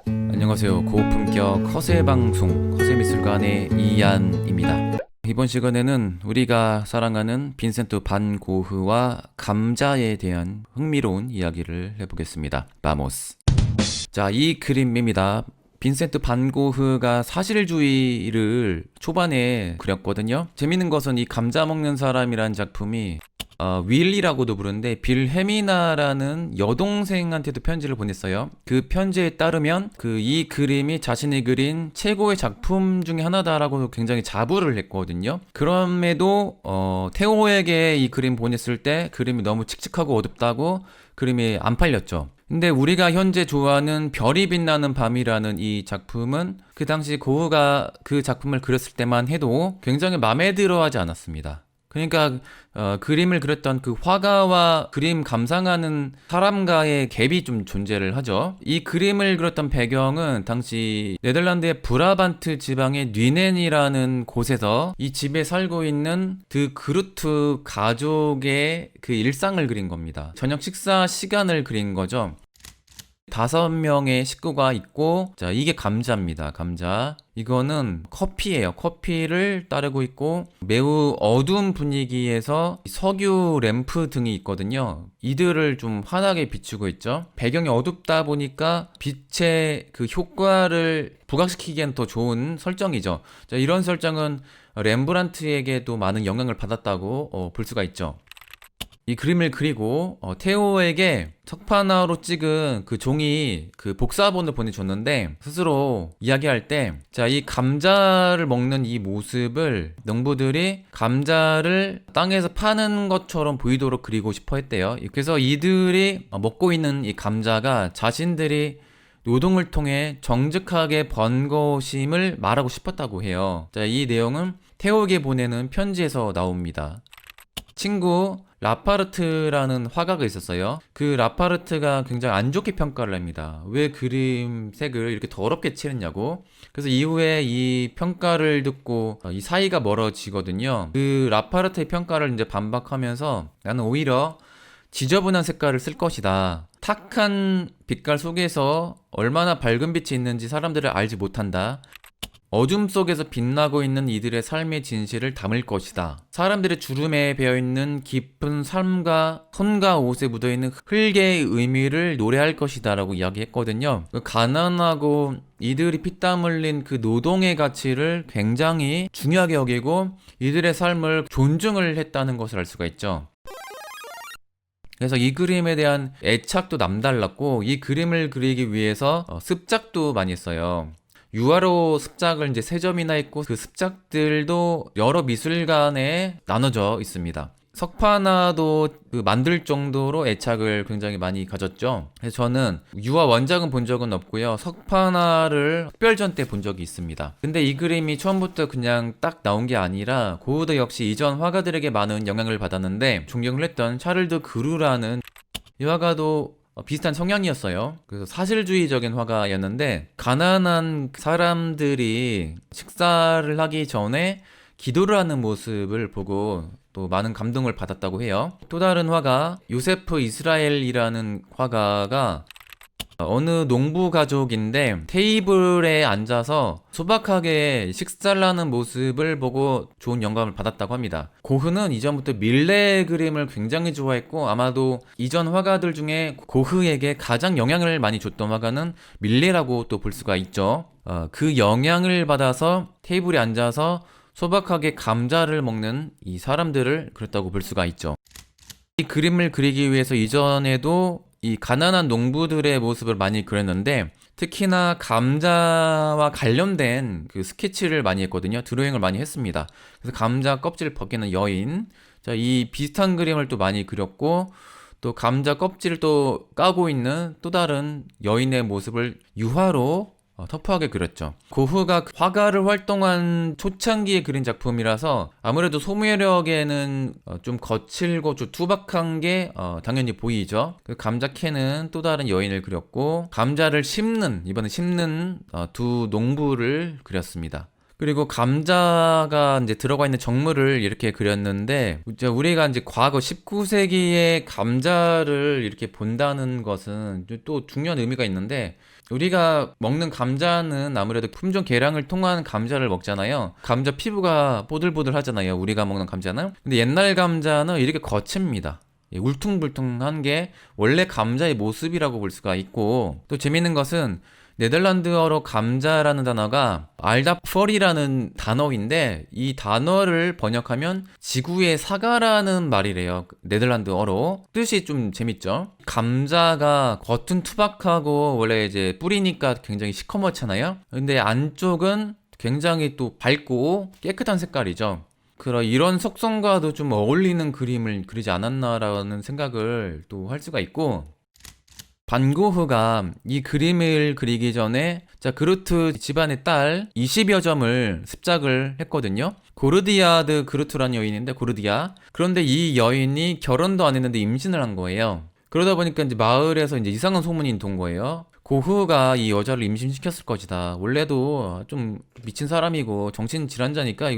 안녕하세요. 고품격 허세 방송 허세미술관의 이안입니다. 이번 시간에는 우리가 사랑하는 빈센트 반 고흐와 감자에 대한 흥미로운 이야기를 해보겠습니다. 바모스. 자, 이 그림입니다. 빈센트 반 고흐가 사실주의를 초반에 그렸거든요. 재밌는 것은 이 감자 먹는 사람이란 작품이 윌리라고도 부르는데 빌 헤미나라는 여동생한테도 편지를 보냈어요. 그 편지에 따르면 이 그림이 자신이 그린 최고의 작품 중에 하나다라고 굉장히 자부를 했거든요. 그럼에도 테오에게 이 그림 보냈을 때 그림이 너무 칙칙하고 어둡다고 그림이 안 팔렸죠. 근데 우리가 현재 좋아하는 별이 빛나는 밤이라는 이 작품은 그 당시 고흐가 그 작품을 그렸을 때만 해도 굉장히 마음에 들어 하지 않았습니다. 그러니까 그림을 그렸던 그 화가와 그림 감상하는 사람과의 갭이 좀 존재를 하죠. 이 그림을 그렸던 배경은 당시 네덜란드의 브라반트 지방의 뉘넨이라는 곳에서 이 집에 살고 있는 드 그루트 가족의 그 일상을 그린 겁니다. 저녁 식사 시간을 그린 거죠. 5명의 식구가 있고, 자, 이게 감자입니다. 감자. 이거는 커피예요. 커피를 따르고 있고, 매우 어두운 분위기에서 석유 램프 등이 있거든요. 이들을 좀 환하게 비추고 있죠. 배경이 어둡다 보니까 빛의 그 효과를 부각시키기엔 더 좋은 설정이죠. 자, 이런 설정은 렘브란트에게도 많은 영향을 받았다고 볼 수가 있죠. 이 그림을 그리고 테오에게 석판화로 찍은 그 종이 그 복사본을 보내줬는데 스스로 이야기할 때, 자, 이 감자를 먹는 이 모습을 농부들이 감자를 땅에서 파는 것처럼 보이도록 그리고 싶어 했대요. 그래서 이들이 먹고 있는 이 감자가 자신들이 노동을 통해 정직하게 번 것임을 말하고 싶었다고 해요. 자, 이 내용은 테오에게 보내는 편지에서 나옵니다. 친구 라파르트라는 화가가 있었어요. 그 라파르트가 굉장히 안 좋게 평가를 합니다. 왜 그림 색을 이렇게 더럽게 칠했냐고. 그래서 이후에 이 평가를 듣고 이 사이가 멀어지거든요. 그 라파르트의 평가를 이제 반박하면서 나는 오히려 지저분한 색깔을 쓸 것이다. 탁한 빛깔 속에서 얼마나 밝은 빛이 있는지 사람들을 알지 못한다. 어둠 속에서 빛나고 있는 이들의 삶의 진실을 담을 것이다. 사람들의 주름에 배어있는 깊은 삶과 손과 옷에 묻어있는 흙의 의미를 노래할 것이다 라고 이야기했거든요. 가난하고 이들이 피땀 흘린 그 노동의 가치를 굉장히 중요하게 여기고 이들의 삶을 존중을 했다는 것을 알 수가 있죠. 그래서 이 그림에 대한 애착도 남달랐고, 이 그림을 그리기 위해서 습작도 많이 했어요. 유화로 습작을 이제 3점이나 있고, 그 습작들도 여러 미술관에 나눠져 있습니다. 석판화도 만들 정도로 애착을 굉장히 많이 가졌죠. 그래서 저는 유화 원작은 본 적은 없고요. 석판화를 특별전 때 본 적이 있습니다. 근데 이 그림이 처음부터 그냥 딱 나온 게 아니라 고흐도 역시 이전 화가들에게 많은 영향을 받았는데, 존경을 했던 샤를드 그루라는 이 화가도 비슷한 성향이었어요. 그래서 사실주의적인 화가였는데, 가난한 사람들이 식사를 하기 전에 기도를 하는 모습을 보고 또 많은 감동을 받았다고 해요. 또 다른 화가 요세프 이스라엘이라는 화가가 어느 농부 가족인데 테이블에 앉아서 소박하게 식사를 하는 모습을 보고 좋은 영감을 받았다고 합니다. 고흐는 이전부터 밀레 그림을 굉장히 좋아했고, 아마도 이전 화가들 중에 고흐에게 가장 영향을 많이 줬던 화가는 밀레라고 또 볼 수가 있죠. 그 영향을 받아서 테이블에 앉아서 소박하게 감자를 먹는 이 사람들을 그렸다고 볼 수가 있죠. 이 그림을 그리기 위해서 이전에도 이 가난한 농부들의 모습을 많이 그렸는데, 특히나 감자와 관련된 그 스케치를 많이 했거든요. 드로잉을 많이 했습니다. 그래서 감자 껍질을 벗기는 여인, 자, 이 비슷한 그림을 또 많이 그렸고, 또 감자 껍질을 또 까고 있는 또 다른 여인의 모습을 유화로 터프하게 그렸죠. 고흐가 화가를 활동한 초창기에 그린 작품이라서 아무래도 소묘력에는 좀 거칠고 좀 투박한 게 당연히 보이죠. 그 감자 캐는 또 다른 여인을 그렸고, 감자를 이번에 심는 두 농부를 그렸습니다. 그리고 감자가 이제 들어가 있는 정물을 이렇게 그렸는데, 우리가 이제 과거 19세기에 감자를 이렇게 본다는 것은 또 중요한 의미가 있는데, 우리가 먹는 감자는 아무래도 품종 개량을 통한 감자를 먹잖아요. 감자 피부가 보들보들 하잖아요. 우리가 먹는 감자는. 근데 옛날 감자는 이렇게 거칩니다. 울퉁불퉁한 게 원래 감자의 모습이라고 볼 수가 있고, 또 재밌는 것은 네덜란드어로 감자라는 단어가 알다펄이라는 단어인데, 이 단어를 번역하면 지구의 사과라는 말이래요. 네덜란드어로. 뜻이 좀 재밌죠? 감자가 겉은 투박하고 원래 이제 뿌리니까 굉장히 시커멓잖아요. 근데 안쪽은 굉장히 또 밝고 깨끗한 색깔이죠. 이런 속성과도 좀 어울리는 그림을 그리지 않았나라는 생각을 또 할 수가 있고, 반 고흐가 이 그림을 그리기 전에 그루트 집안의 딸 20여 점을 습작을 했거든요. 고르디아드 그루트라는 여인인데, 고르디아. 그런데 이 여인이 결혼도 안 했는데 임신을 한 거예요. 그러다 보니까 이제 마을에서 이제 이상한 소문이 돈 거예요. 고흐가 이 여자를 임신시켰을 것이다. 원래도 좀 미친 사람이고 정신 질환자니까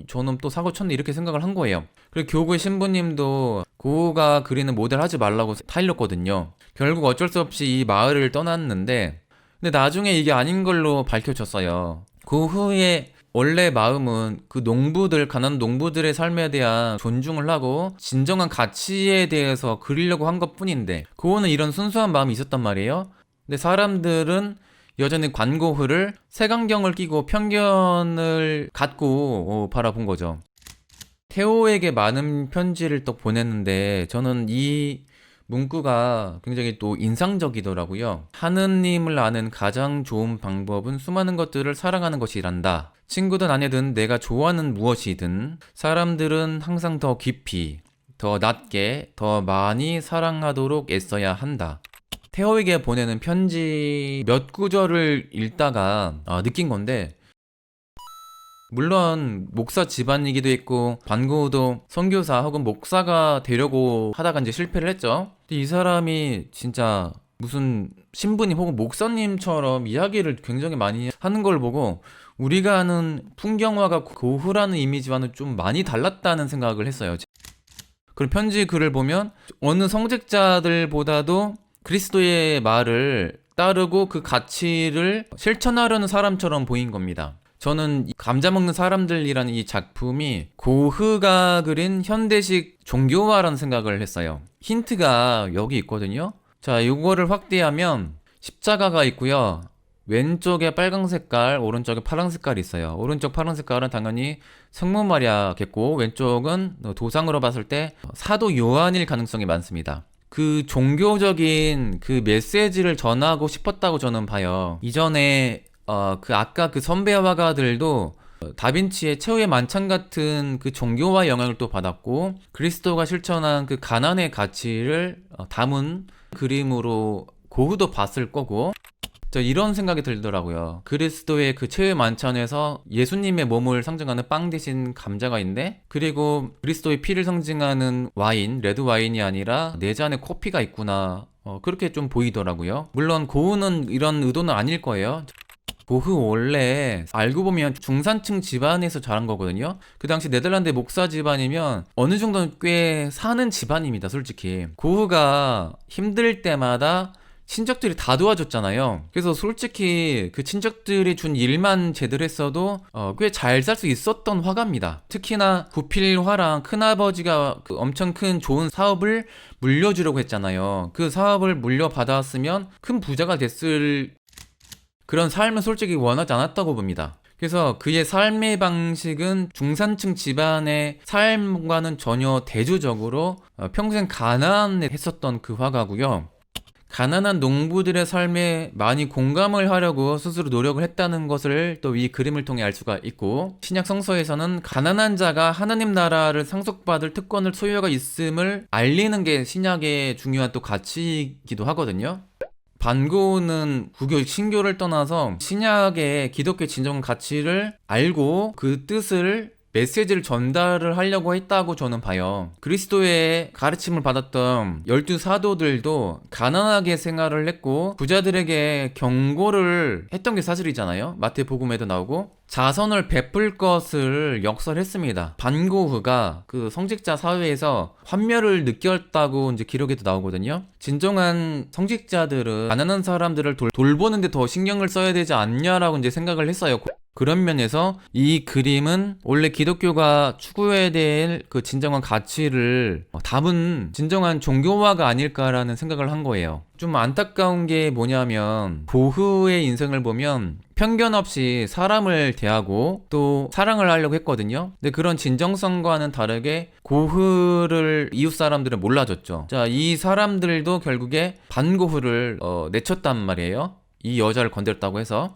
저놈 또 사고 쳤네, 이렇게 생각을 한 거예요. 그리고 교구의 신부님도 고흐가 그리는 모델 하지 말라고 타일렀거든요. 결국 어쩔 수 없이 이 마을을 떠났는데, 근데 나중에 이게 아닌 걸로 밝혀졌어요. 고흐의 원래 마음은 그 가난한 농부들의 삶에 대한 존중을 하고 진정한 가치에 대해서 그리려고 한 것뿐인데, 고흐는 이런 순수한 마음이 있었단 말이에요. 근데 사람들은 여전히 관고흐를 색안경을 끼고 편견을 갖고 바라본 거죠. 테오에게 많은 편지를 또 보냈는데, 저는 이 문구가 굉장히 또 인상적이더라고요. 하느님을 아는 가장 좋은 방법은 수많은 것들을 사랑하는 것이란다. 친구든 아내든 내가 좋아하는 무엇이든 사람들은 항상 더 깊이, 더 낮게, 더 많이 사랑하도록 애써야 한다. 테오에게 보내는 편지 몇 구절을 읽다가 느낀 건데, 물론 목사 집안이기도 했고 반고흐도 선교사 혹은 목사가 되려고 하다가 이제 실패를 했죠. 근데 이 사람이 진짜 무슨 신부님 혹은 목사님처럼 이야기를 굉장히 많이 하는 걸 보고, 우리가 아는 풍경화가 고흐라는 이미지와는 좀 많이 달랐다는 생각을 했어요. 그리고 편지 글을 보면 어느 성직자들보다도 그리스도의 말을 따르고 그 가치를 실천하려는 사람처럼 보인 겁니다. 저는 감자 먹는 사람들이라는 이 작품이 고흐가 그린 현대식 종교화라는 생각을 했어요. 힌트가 여기 있거든요. 자, 이거를 확대하면 십자가가 있고요. 왼쪽에 빨강 색깔, 오른쪽에 파란 색깔이 있어요. 오른쪽 파란 색깔은 당연히 성모 마리아겠고, 왼쪽은 도상으로 봤을 때 사도 요한일 가능성이 많습니다. 그 종교적인 그 메시지를 전하고 싶었다고 저는 봐요. 이전에 아까 그 선배 화가들도 다빈치의 최후의 만찬 같은 그 종교와 영향을 또 받았고, 그리스도가 실천한 그 가난의 가치를 담은 그림으로 고흐도 봤을 거고, 이런 생각이 들더라고요. 그리스도의 그 최후의 만찬에서 예수님의 몸을 상징하는 빵 대신 감자가 있는데, 그리고 그리스도의 피를 상징하는 와인, 레드 와인이 아니라 네 잔의 커피가 있구나. 그렇게 좀 보이더라고요. 물론 고흐는 이런 의도는 아닐 거예요. 고흐 원래 알고 보면 중산층 집안에서 자란 거거든요. 그 당시 네덜란드 목사 집안이면 어느 정도는 꽤 사는 집안입니다, 솔직히. 고흐가 힘들 때마다 친척들이 다 도와줬잖아요. 그래서 솔직히 그 친척들이 준 일만 제대로 했어도 꽤 잘 살 수 있었던 화가입니다. 특히나 구필화랑 큰아버지가 그 엄청 큰 좋은 사업을 물려주려고 했잖아요. 그 사업을 물려받았으면 큰 부자가 됐을 그런 삶을 솔직히 원하지 않았다고 봅니다. 그래서 그의 삶의 방식은 중산층 집안의 삶과는 전혀 대조적으로 평생 가난했었던 그 화가고요. 가난한 농부들의 삶에 많이 공감을 하려고 스스로 노력을 했다는 것을 또 이 그림을 통해 알 수가 있고, 신약 성서에서는 가난한 자가 하나님 나라를 상속받을 특권을 소유가 있음을 알리는 게 신약의 중요한 또 가치이기도 하거든요. 반고흐는 구교, 신교를 떠나서 신약의 기독교의 진정한 가치를 알고 그 뜻을 메시지를 전달을 하려고 했다고 저는 봐요. 그리스도의 가르침을 받았던 12사도들도 가난하게 생활을 했고 부자들에게 경고를 했던 게 사실이잖아요. 마태복음에도 나오고 자선을 베풀 것을 역설했습니다. 반고흐가 그 성직자 사회에서 환멸을 느꼈다고 이제 기록에도 나오거든요. 진정한 성직자들은 가난한 사람들을 돌보는데 더 신경을 써야 되지 않냐라고 이제 생각을 했어요. 그런 면에서 이 그림은 원래 기독교가 추구해야 될 그 진정한 가치를 담은 진정한 종교화가 아닐까라는 생각을 한 거예요. 좀 안타까운 게 뭐냐면 고흐의 인생을 보면 편견 없이 사람을 대하고 또 사랑을 하려고 했거든요. 근데 그런 진정성과는 다르게 고흐를 이웃 사람들은 몰라줬죠. 자, 이 사람들도 결국에 반고흐를 내쳤단 말이에요. 이 여자를 건드렸다고 해서.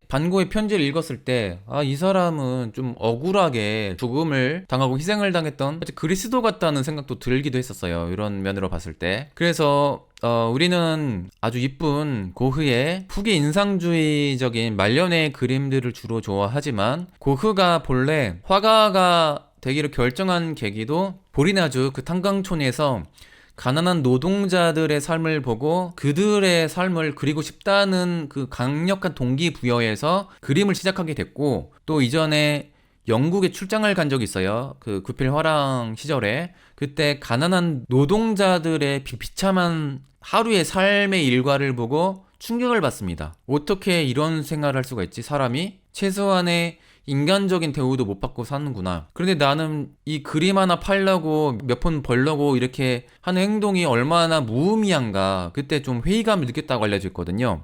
반고의 편지를 읽었을 때, 이 사람은 좀 억울하게 죽음을 당하고 희생을 당했던 그리스도 같다는 생각도 들기도 했었어요. 이런 면으로 봤을 때. 그래서 우리는 아주 이쁜 고흐의 후기 인상주의적인 말년의 그림들을 주로 좋아하지만 고흐가 본래 화가가 되기로 결정한 계기도 보리나주 그 탄광촌에서 가난한 노동자들의 삶을 보고 그들의 삶을 그리고 싶다는 그 강력한 동기부여에서 그림을 시작하게 됐고, 또 이전에 영국에 출장을 간 적이 있어요. 그 구필 화랑 시절에. 그때 가난한 노동자들의 비참한 하루의 삶의 일과를 보고 충격을 받습니다. 어떻게 이런 생활을 할 수가 있지? 사람이 최소한의 인간적인 대우도 못 받고 사는구나. 그런데 나는 이 그림 하나 팔려고 몇 푼 벌려고 이렇게 하는 행동이 얼마나 무의미한가. 그때 좀 회의감을 느꼈다고 알려져 있거든요.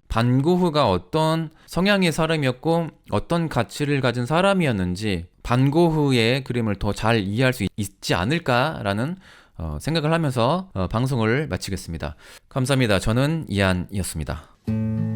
반고흐가 어떤 성향의 사람이었고 어떤 가치를 가진 사람이었는지 반고흐의 그림을 더 잘 이해할 수 있지 않을까라는 생각을 하면서 방송을 마치겠습니다. 감사합니다. 저는 이한이었습니다.